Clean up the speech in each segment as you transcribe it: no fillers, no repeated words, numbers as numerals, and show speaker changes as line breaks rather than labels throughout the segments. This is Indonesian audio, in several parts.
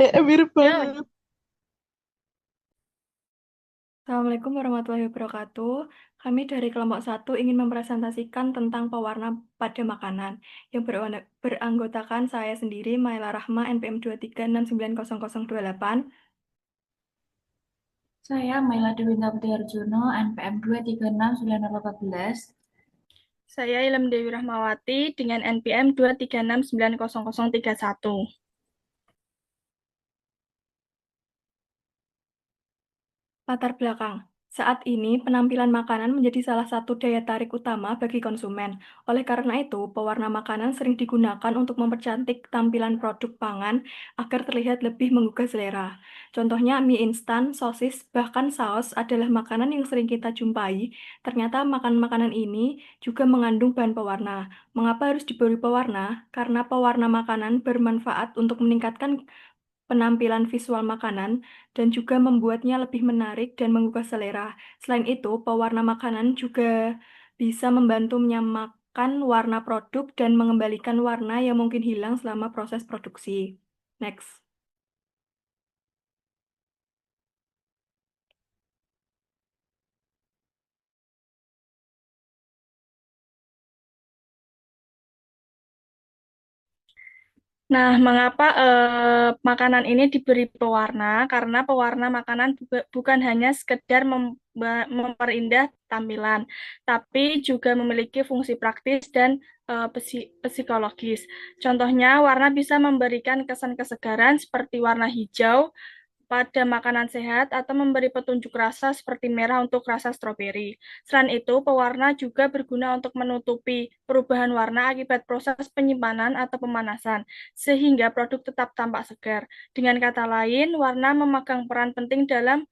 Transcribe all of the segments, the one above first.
Mirip
Ya,
banget.
Assalamualaikum warahmatullahi wabarakatuh. Kami dari kelompok satu ingin mempresentasikan tentang pewarna pada makanan yang beranggotakan saya sendiri, Maila Rahma, NPM 2369008.
Saya Maila Dewinta Putri Arjuno, NPM 2369014.
Saya Ilham Dewi Rahmawati dengan NPM 2369031.
Latar belakang. Saat ini, penampilan makanan menjadi salah satu daya tarik utama bagi konsumen. Oleh karena itu, pewarna makanan sering digunakan untuk mempercantik tampilan produk pangan agar terlihat lebih menggugah selera. Contohnya, mie instan, sosis, bahkan saus adalah makanan yang sering kita jumpai. Ternyata makanan ini juga mengandung bahan pewarna. Mengapa harus diberi pewarna? Karena pewarna makanan bermanfaat untuk meningkatkan penampilan visual makanan dan juga membuatnya lebih menarik dan menggugah selera. Selain itu, pewarna makanan juga bisa membantu menyamakan warna produk dan mengembalikan warna yang mungkin hilang selama proses produksi. Next.
Nah, mengapa makanan ini diberi pewarna? Karena pewarna makanan bukan hanya sekedar memperindah tampilan, tapi juga memiliki fungsi praktis dan psikologis. Contohnya, warna bisa memberikan kesan kesegaran seperti warna hijau pada makanan sehat atau memberi petunjuk rasa seperti merah untuk rasa stroberi. Selain itu, pewarna juga berguna untuk menutupi perubahan warna akibat proses penyimpanan atau pemanasan, sehingga produk tetap tampak segar. Dengan kata lain, warna memegang peran penting dalam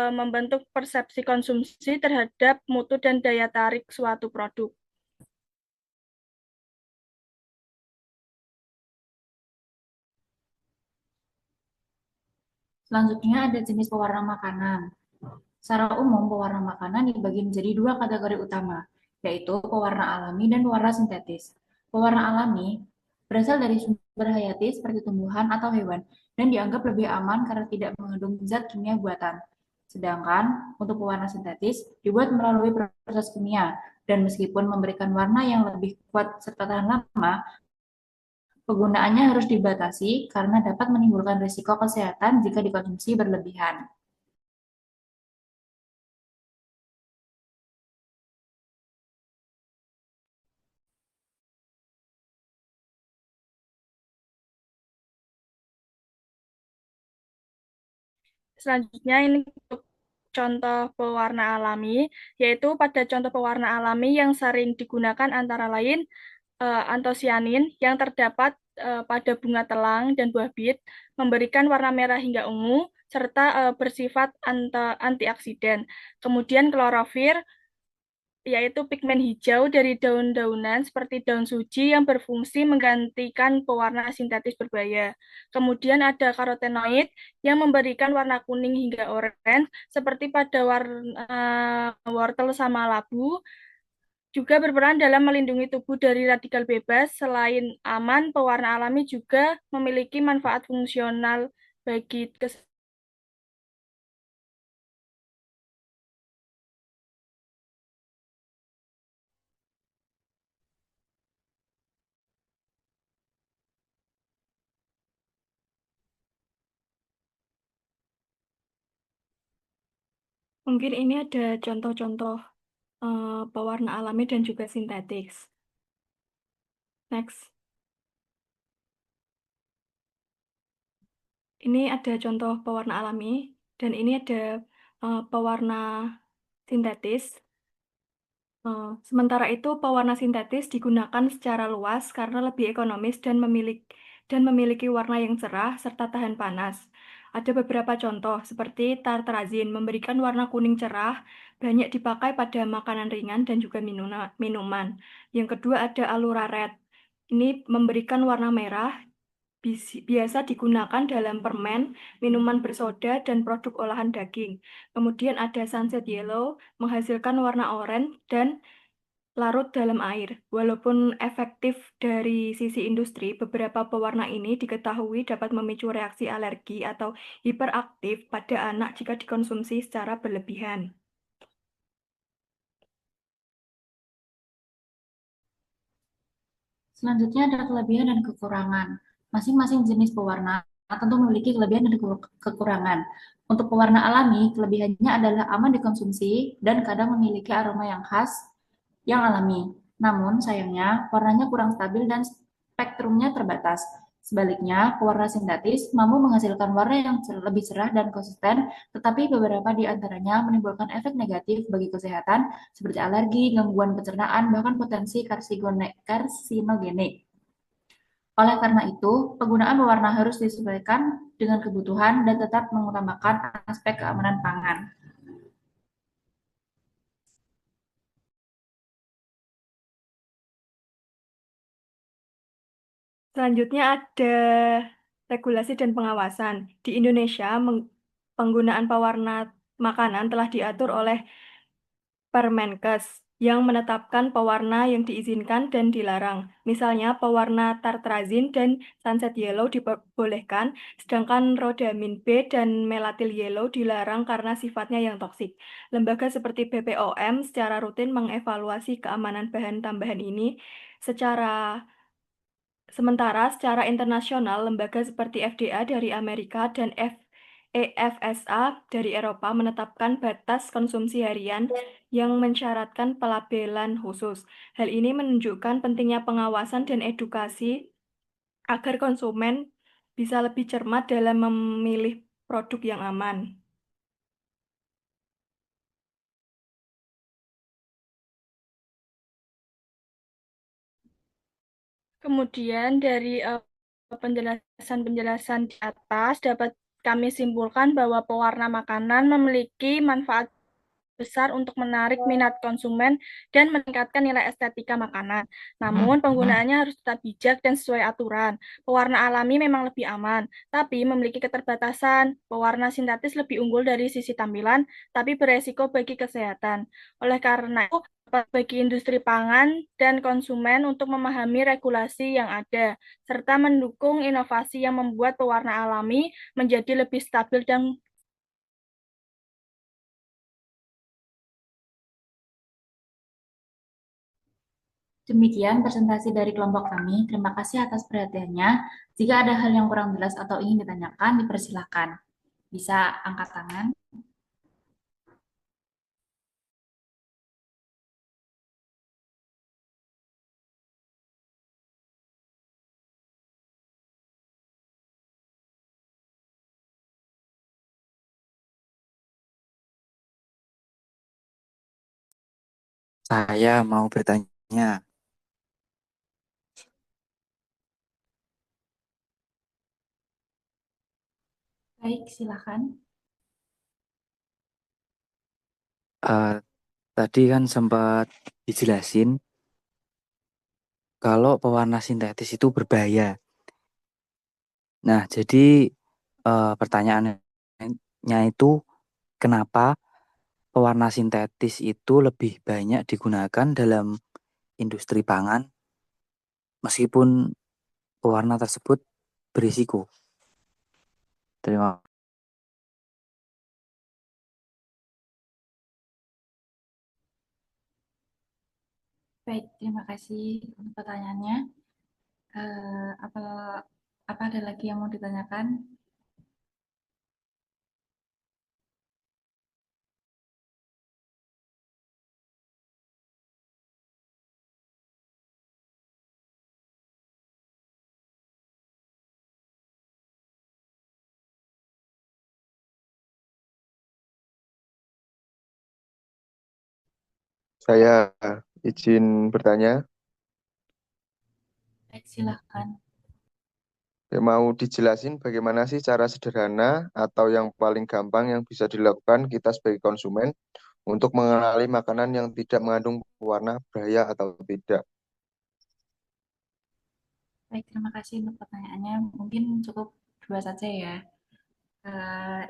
membentuk persepsi konsumsi terhadap mutu dan daya tarik suatu produk.
Selanjutnya ada jenis pewarna makanan. Secara umum, pewarna makanan dibagi menjadi dua kategori utama, yaitu pewarna alami dan pewarna sintetis. Pewarna alami berasal dari sumber hayati seperti tumbuhan atau hewan dan dianggap lebih aman karena tidak mengandung zat kimia buatan. Sedangkan untuk pewarna sintetis dibuat melalui proses kimia dan meskipun memberikan warna yang lebih kuat serta tahan lama, penggunaannya harus dibatasi karena dapat menimbulkan risiko kesehatan jika dikonsumsi berlebihan.
Selanjutnya ini untuk contoh pewarna alami, yaitu pada contoh pewarna alami yang sering digunakan antara lain antosianin yang terdapat pada bunga telang dan buah bit, memberikan warna merah hingga ungu, serta bersifat antioksidan. Kemudian klorofil, yaitu pigmen hijau dari daun-daunan seperti daun suji yang berfungsi menggantikan pewarna sintetis berbahaya. Kemudian ada karotenoid yang memberikan warna kuning hingga oranye seperti pada warna wortel sama labu, juga berperan dalam melindungi tubuh dari radikal bebas. Selain aman, pewarna alami juga memiliki manfaat fungsional bagi kesehatan.
Mungkin ini ada contoh-contoh pewarna alami dan juga sintetis. Next. Ini ada contoh pewarna alami dan ini ada pewarna sintetis. Sementara itu, pewarna sintetis digunakan secara luas karena lebih ekonomis dan memiliki warna yang cerah serta tahan panas. Ada beberapa contoh, seperti tartrazin memberikan warna kuning cerah, banyak dipakai pada makanan ringan dan juga minuman. Yang kedua ada Alura Red. Ini memberikan warna merah, biasa digunakan dalam permen, minuman bersoda, dan produk olahan daging. Kemudian ada Sunset Yellow, menghasilkan warna oranye dan larut dalam air. Walaupun efektif dari sisi industri, beberapa pewarna ini diketahui dapat memicu reaksi alergi atau hiperaktif pada anak jika dikonsumsi secara berlebihan.
Selanjutnya ada kelebihan dan kekurangan. Masing-masing jenis pewarna tentu memiliki kelebihan dan kekurangan. Untuk pewarna alami, kelebihannya adalah aman dikonsumsi dan kadang memiliki aroma yang khas yang alami. Namun, sayangnya, warnanya kurang stabil dan spektrumnya terbatas. Sebaliknya, pewarna sintetis mampu menghasilkan warna yang lebih cerah dan konsisten, tetapi beberapa di antaranya menimbulkan efek negatif bagi kesehatan seperti alergi, gangguan pencernaan, bahkan potensi karsinogenik. Oleh karena itu, penggunaan pewarna harus disesuaikan dengan kebutuhan dan tetap mengutamakan aspek keamanan pangan.
Selanjutnya ada regulasi dan pengawasan. Di Indonesia, penggunaan pewarna makanan telah diatur oleh Permenkes yang menetapkan pewarna yang diizinkan dan dilarang. Misalnya, pewarna tartrazin dan sunset yellow diperbolehkan, sedangkan rhodamin B dan melatil yellow dilarang karena sifatnya yang toksik. Lembaga seperti BPOM secara rutin mengevaluasi keamanan bahan tambahan ini secara Sementara secara internasional, lembaga seperti FDA dari Amerika dan EFSA dari Eropa menetapkan batas konsumsi harian yang mensyaratkan pelabelan khusus. Hal ini menunjukkan pentingnya pengawasan dan edukasi agar konsumen bisa lebih cermat dalam memilih produk yang aman.
Kemudian dari penjelasan-penjelasan di atas dapat kami simpulkan bahwa pewarna makanan memiliki manfaat besar untuk menarik minat konsumen dan meningkatkan nilai estetika makanan. Namun, penggunaannya harus tetap bijak dan sesuai aturan. Pewarna alami memang lebih aman, tapi memiliki keterbatasan. Pewarna sintetis lebih unggul dari sisi tampilan, tapi beresiko bagi kesehatan. Oleh karena itu, bagi industri pangan dan konsumen untuk memahami regulasi yang ada, serta mendukung inovasi yang membuat pewarna alami menjadi lebih stabil dan
Demikian presentasi dari kelompok kami. Terima kasih atas perhatiannya. Jika ada hal yang kurang jelas atau ingin ditanyakan, dipersilakan. Bisa angkat tangan.
Saya mau bertanya,
Baik, silakan.
eh, tadi kan sempat dijelasin kalau pewarna sintetis itu berbahaya. Nah, jadi pertanyaannya itu kenapa pewarna sintetis itu lebih banyak digunakan dalam industri pangan meskipun pewarna tersebut berisiko? Terima kasih.
Baik, terima kasih untuk pertanyaannya. Apa ada lagi yang mau ditanyakan?
Saya izin bertanya,
Baik, silakan.
mau dijelasin bagaimana sih cara sederhana atau yang paling gampang yang bisa dilakukan kita sebagai konsumen untuk mengenali makanan yang tidak mengandung pewarna berbahaya atau tidak?
Baik, terima kasih untuk pertanyaannya. Mungkin cukup dua saja ya.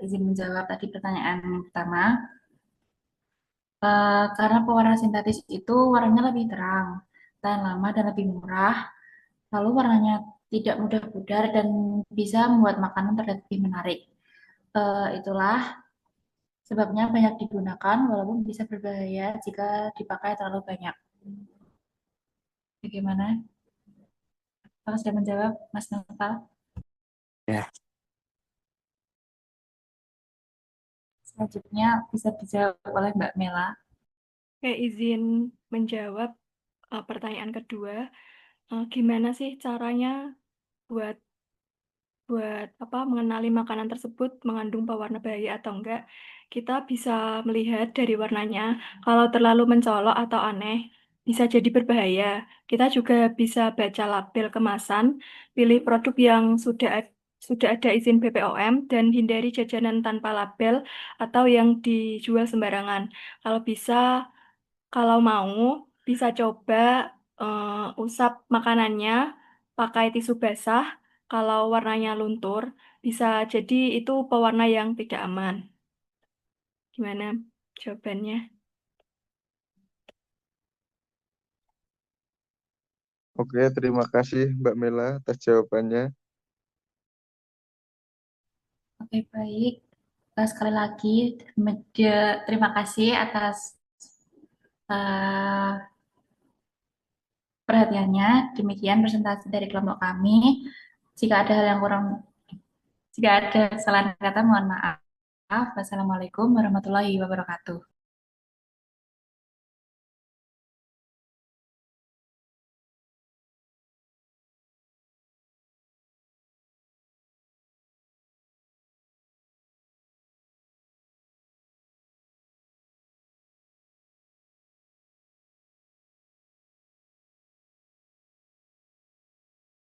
Izin menjawab tadi pertanyaan pertama. Karena pewarna sintetis itu warnanya lebih terang, tahan lama dan lebih murah. Lalu warnanya tidak mudah pudar dan bisa membuat makanan terlihat lebih menarik. Itulah sebabnya banyak digunakan walaupun bisa berbahaya jika dipakai terlalu banyak. Bagaimana? Apakah sudah menjawab, Mas Natal?
Ya,
Selanjutnya bisa dijawab oleh Mbak Mela.
Oke, izin menjawab pertanyaan kedua. Gimana sih caranya buat buat apa mengenali makanan tersebut mengandung pewarna bahaya atau enggak? Kita bisa melihat dari warnanya. Kalau terlalu mencolok atau aneh, bisa jadi berbahaya. Kita juga bisa baca label kemasan, pilih produk yang sudah ada izin BPOM dan hindari jajanan tanpa label atau yang dijual sembarangan. Kalau bisa, kalau mau, bisa coba usap makanannya pakai tisu basah. Kalau warnanya luntur, bisa jadi itu pewarna yang tidak aman. Gimana jawabannya?
Oke, terima kasih Mbak Mela atas jawabannya.
Oke, baik. Sekali lagi, terima kasih atas eh, perhatiannya. Demikian presentasi dari kelompok kami. Jika ada hal yang kurang, jika ada kesalahan kata, mohon maaf. Wassalamualaikum warahmatullahi wabarakatuh.